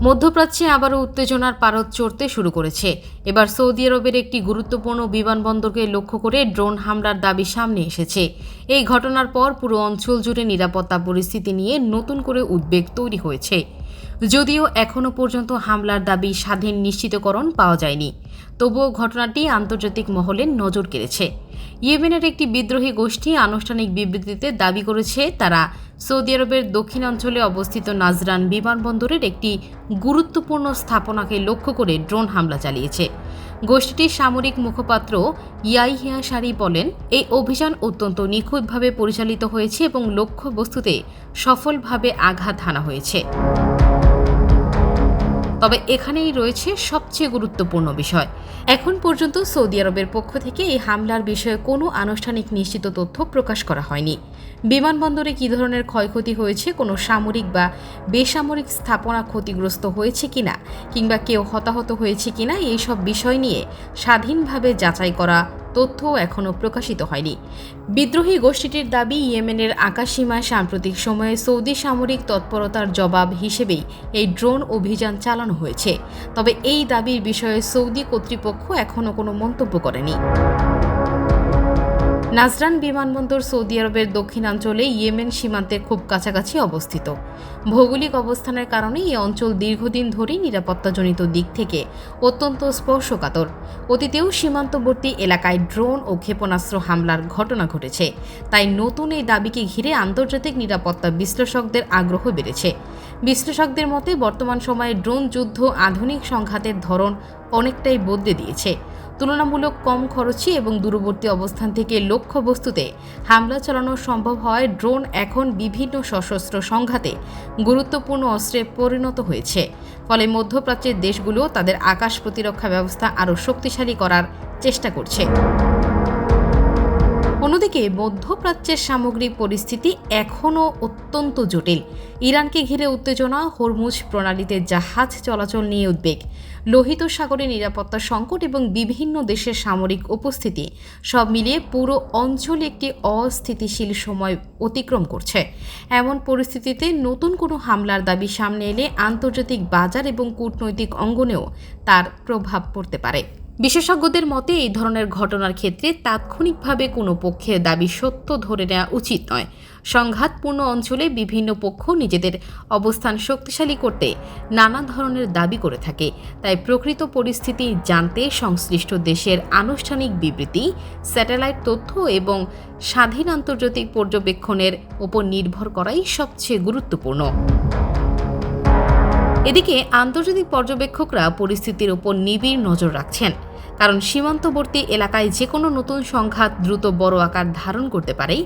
মধ্যপ্রাচ্যে আবারও উত্তেজনার পারদ চড়তে শুরু করেছে। এবার সৌদি আরবের একটি গুরুত্বপূর্ণ বিমানবন্দরকে লক্ষ্য করে ড্রোন হামলার দাবি সামনে এসেছে। এই ঘটনার পর পুরো অঞ্চল জুড়ে নিরাপত্তা পরিস্থিতি নিয়ে নতুন করে উদ্বেগ তৈরি হয়েছে। যদিও এখনও পর্যন্ত হামলার দাবি স্বাধীন নিশ্চিতকরণ পাওয়া যায়নি, তবুও ঘটনাটি আন্তর্জাতিক মহলে নজর কেড়েছে। ইয়েমেনের একটি বিদ্রোহী গোষ্ঠী আনুষ্ঠানিক বিবৃতিতে দাবি করেছে তারা সৌদি আরবের দক্ষিণাঞ্চলে অবস্থিত নাজরান বিমানবন্দরের একটি গুরুত্বপূর্ণ স্থাপনাকে লক্ষ্য করে ড্রোন হামলা চালিয়েছে। গোষ্ঠীটির সামরিক মুখপাত্র ইয়াহিয়া সারি বলেন, এই অভিযান অত্যন্ত নিখুঁতভাবে পরিচালিত হয়েছে এবং লক্ষ্যবস্তুতে সফলভাবে আঘাত হানা হয়েছে। তবে এখানেই রয়েছে সবচেয়ে গুরুত্বপূর্ণ বিষয়। এখন পর্যন্ত সৌদি আরবের পক্ষ থেকে এই হামলার বিষয়ে কোনো আনুষ্ঠানিক নিশ্চিত তথ্য প্রকাশ করা হয়নি। বিমানবন্দরে কী ধরনের ক্ষয়ক্ষতি হয়েছে, কোনো সামরিক বা বেসামরিক স্থাপনা ক্ষতিগ্রস্ত হয়েছে কিনা কিংবা কেউ হতাহত হয়েছে কিনা এইসব বিষয় নিয়ে স্বাধীনভাবে যাচাই করা তথ্য এখনও প্রকাশিত হয়নি। বিদ্রোহী গোষ্ঠীটির দাবি, ইয়েমেনের আকাশসীমায় সাম্প্রতিক সময়ে সৌদি সামরিক তৎপরতার জবাব হিসেবেই এই ড্রোন অভিযান চালানো হয়েছে। তবে এই দাবির বিষয়ে সৌদি কর্তৃপক্ষ এখনও কোনো মন্তব্য করেনি। নাজরান বিমানবন্দর সৌদি আরবের দক্ষিণাঞ্চলে ইয়েমেন সীমান্তের খুব কাছাকাছি অবস্থিত। ভৌগোলিক অবস্থানের কারণে এই অঞ্চল দীর্ঘদিন ধরেই নিরাপত্তাজনিত দিক থেকে অত্যন্ত স্পর্শকাতর। অতীতেও সীমান্তবর্তী এলাকায় ড্রোন ও ক্ষেপণাস্ত্র হামলার ঘটনা ঘটেছে। তাই নতুন এই দাবিকে ঘিরে আন্তর্জাতিক নিরাপত্তা বিশ্লেষকদের আগ্রহ বেড়েছে। বিশ্লেষকদের মতে বর্তমান সময়ে ড্রোন যুদ্ধ আধুনিক সংঘাতের ধরন অনেকটাই বদলে দিয়েছে। তুলনামূলক কম খরচী এবং দূরবর্তী অবস্থান থেকে লক্ষ্যবস্তুতে হামলা চালানো সম্ভব হয় ড্রোন এখন বিভিন্ন সশস্ত্র সংঘাতে গুরুত্বপূর্ণ অস্ত্রে পরিণত হয়েছে। ফলে মধ্যপ্রাচ্যের দেশগুলো তাদের আকাশ প্রতিরক্ষা ব্যবস্থা আরও শক্তিশালী করার চেষ্টা করছে। অন্যদিকে মধ্যপ্রাচ্যের সামগ্রিক পরিস্থিতি এখনও অত্যন্ত জটিল। ইরানকে ঘিরে উত্তেজনা, হরমুজ প্রণালীতে জাহাজ চলাচল নিয়ে উদ্বেগ, লোহিত সাগরে নিরাপত্তা সংকট এবং বিভিন্ন দেশের সামরিক উপস্থিতি সব মিলিয়ে পুরো অঞ্চলে একটি অস্থিতিশীল সময় অতিক্রম করছে। এমন পরিস্থিতিতে নতুন কোনো হামলার দাবি সামনে এলে আন্তর্জাতিক বাজার এবং কূটনৈতিক অঙ্গনেও তার প্রভাব পড়তে পারে। বিশেষজ্ঞদের মতে এই ধরনের ঘটনার ক্ষেত্রে তাৎক্ষণিকভাবে কোনো পক্ষের দাবি সত্য ধরে নেওয়া উচিত নয়। সংঘাতপূর্ণ অঞ্চলে বিভিন্ন পক্ষ নিজেদের অবস্থান শক্তিশালী করতে নানা ধরনের দাবি করে থাকে। তাই প্রকৃত পরিস্থিতি জানতে সংশ্লিষ্ট দেশের আনুষ্ঠানিক বিবৃতি, স্যাটেলাইট তথ্য এবং স্বাধীন আন্তর্জাতিক পর্যবেক্ষণের ওপর নির্ভর করাই সবচেয়ে গুরুত্বপূর্ণ। এদিকে আন্তর্জাতিক পর্যবেক্ষকরা পরিস্থিতির ওপর নিবিড় নজর রাখছেন, কারণ সীমান্তবর্তী এলাকায় যে কোনো নতুন সংঘাত দ্রুত বড় আকার ধারণ করতে পারে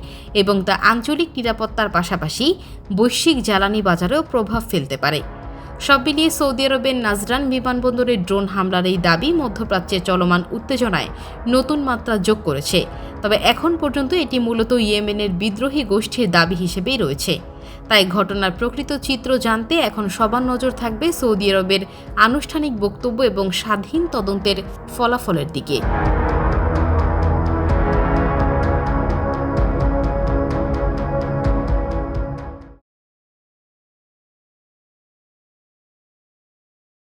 এবং তা আঞ্চলিক নিরাপত্তার পাশাপাশি বৈশ্বিক জ্বালানি বাজারেও প্রভাব ফেলতে পারে। সব মিলিয়ে সৌদি আরবের নাজরান বিমানবন্দরে ড্রোন হামলার এই দাবি মধ্যপ্রাচ্যে চলমান উত্তেজনায় নতুন মাত্রা যোগ করেছে। তবে এখন পর্যন্ত এটি মূলত ইয়েমেনের বিদ্রোহী গোষ্ঠীর দাবি হিসেবেই রয়েছে। তাই ঘটনার প্রকৃত চিত্র জানতে এখন সবার নজর থাকবে সৌদি আরবের আনুষ্ঠানিক বক্তব্য এবং স্বাধীন তদন্তের ফলাফলের দিকে।